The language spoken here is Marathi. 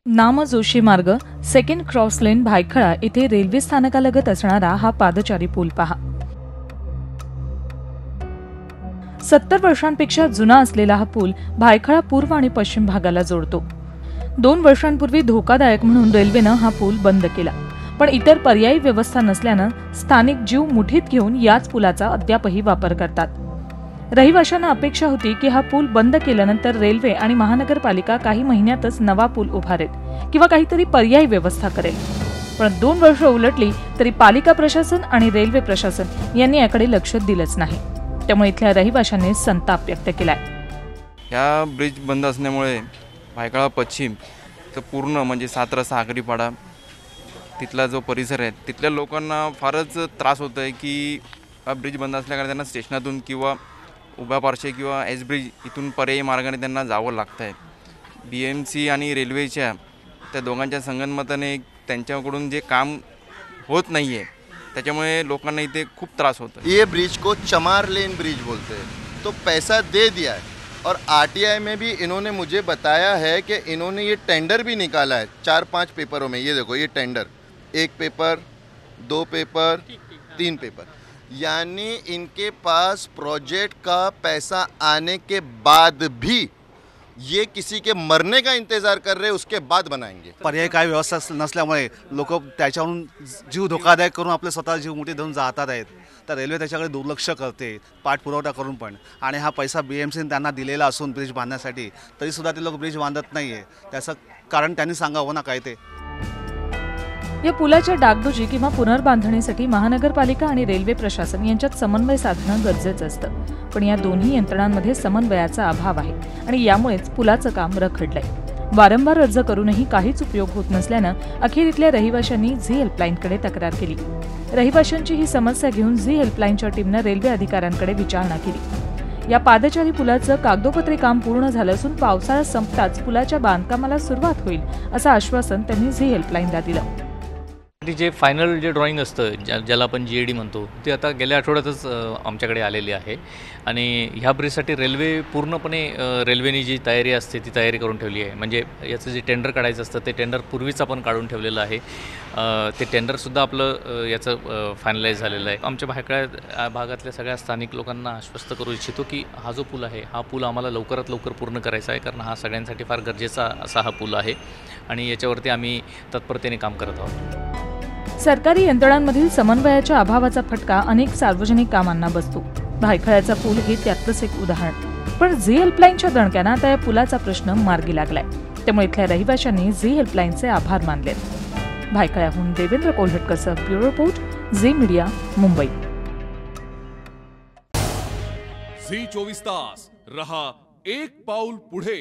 नाम जोशी मार्ग सेकंड क्रॉस लेन भायखळा येथे रेल्वे स्थानकालगत असणारा हा पादचारी पूल पहा। 70 वर्षांपेक्षा जुना असलेला हा पूल भायखळा पूर्व आणि पश्चिम भागाला जोडतो। 2 वर्षांपूर्वी धोकादायक म्हणून रेल्वेने हा पूल बंद केला, पण इतर पर्यायी व्यवस्था नसल्याने स्थानिक जीव मुठीत घेऊन याच पुलाचा अद्यापही वापर करतात। रहिवाशांना अपेक्षा होती की हा पूल बंद केल्यानंतर रेल्वे आणि महानगरपालिका काही महिन्यातच नवा पूल उभारेल किंवा काहीतरी पर्यायी व्यवस्था करेल, पण 2 वर्ष उलटली तरी पालिका प्रशासन आणि रेल्वे प्रशासन यांनी याकडे लक्ष दिलंच नाही। त्यामुळे इथल्या रहिवाशांनी संताप व्यक्त केलाय। या ब्रिज बंद असल्यामुळे भायखळा पश्चिम तर पूर्ण म्हणजे 7 रस्ता आगरीपाडा तिथला जो परिसर आहे तिथल्या लोकांना फारच त्रास होतोय की हा ब्रिज बंद असल्याने त्यांना स्टेशनातून किंवा उभ्या पार्श्वे किंवा एस ब्रिज इथून पर्यायी मार्गाने त्यांना जावं लागतंय। BMC आणि रेल्वेच्या त्या दोघांच्या संगनमताने त्यांच्याकडून जे काम होत नाहीये त्याच्यामुळे लोकांना इथे खूप त्रास होतो। ये ब्रिज को चमार लेन ब्रिज बोलते हैं, तो पैसा दे दिया है और RTI में भी इन्होंने मुझे बताया है कि इन्होंने ये टेंडर भी निकाला है 4-5 पेपरों में। ये देखो ये टेंडर, 1 पेपर, 2 पेपर, 3 पेपर, यानी इनके पास प्रोजेक्ट का पैसा आने के बाद भी ये किसी के मरने का इंतजार कर रहे, उसके बाद बनाएंगे। पर्याय काय व्यवस्था नसल्यामुळे लोक त्याच्यावरून जीव धोकादायक करून आपले स्वतः जीव मुठीत धरून जातात आहेत। तर रेल्वे त्याच्याकडे दुर्लक्ष करते पाठपुरावा करून पण, आणि हा पैसा BMCने त्यांना दिलेला असून ब्रिज बांधण्यासाठी तरी सुद्धा ते लोक ब्रिज बांधत नाहीये। त्याचं कारण त्यांनी सांगावं ना काय ते। या पुलाच्या डागडुजी किंवा पुनर्बांधणीसाठी महानगरपालिका आणि रेल्वे प्रशासन यांच्यात समन्वय साधणं गरजेचं असतं, पण या दोन्ही यंत्रणांमध्ये समन्वयाचा अभाव आहे आणि यामुळेच पुलाचं काम रखडलंय। वारंवार अर्ज करूनही काहीच उपयोग होत नसल्यानं अखेर इथल्या रहिवाशांनी झी हेल्पलाईनकडे तक्रार केली। रहिवाशांची ही समस्या घेऊन झी हेल्पलाईनच्या टीमनं रेल्वे अधिकाऱ्यांकडे विचारणा केली। या पादचारी पुलाचं कागदोपत्री काम पूर्ण झालं असून पावसाळा संपताच पुलाच्या बांधकामाला सुरुवात होईल असं आश्वासन त्यांनी झी हेल्पलाईनला दिलं। जे फायनल जे ड्रॉइंग असतं ज्याला आपण GAD म्हणतो ते आता गेल्या आठवड्यातच आमच्याकडे आलेली आहे आणि ह्या ब्रिजसाठी रेल्वे पूर्णपणे रेल्वेने जी तयारी असते ती तयारी करून ठेवली आहे। म्हणजे याचं जे टेंडर काढायचं असतं ते टेंडर पूर्वीच आपण काढून ठेवलेलं आहे। ते टेंडरसुद्धा आपलं याचं फायनलाइज झालेलं आहे। आमच्या भायखळा भागातल्या सगळ्या स्थानिक लोकांना आश्वस्त करू इच्छितो की हा जो पूल आहे हा पूल आम्हाला लवकरात लवकर पूर्ण करायचा आहे, कारण हा सगळ्यांसाठी फार गरजेचा असा हा पूल आहे आणि याच्यावरती आम्ही तत्परतेने काम करत आहोत। सरकारी यंत्रणांमधील समन्वयाच्या अभावाचा फटका अनेक सार्वजनिक कामांना बसतो। भायखळ्याचा पूल हे त्यातलंच एक उदाहरण, पण झी हेल्पलाईनच्या दणक्यानं आता या पुलाचा प्रश्न मार्गी लागलाय। त्यामुळे इथल्या रहिवाशांनी झी हेल्पलाईनचे आभार मानलेत। भायखळ्याहून देवेंद्र कोल्हटकरचा ब्युरो रिपोर्ट, झी मीडिया, मुंबई। झी 24 तास रहा एक पाऊल पुढे।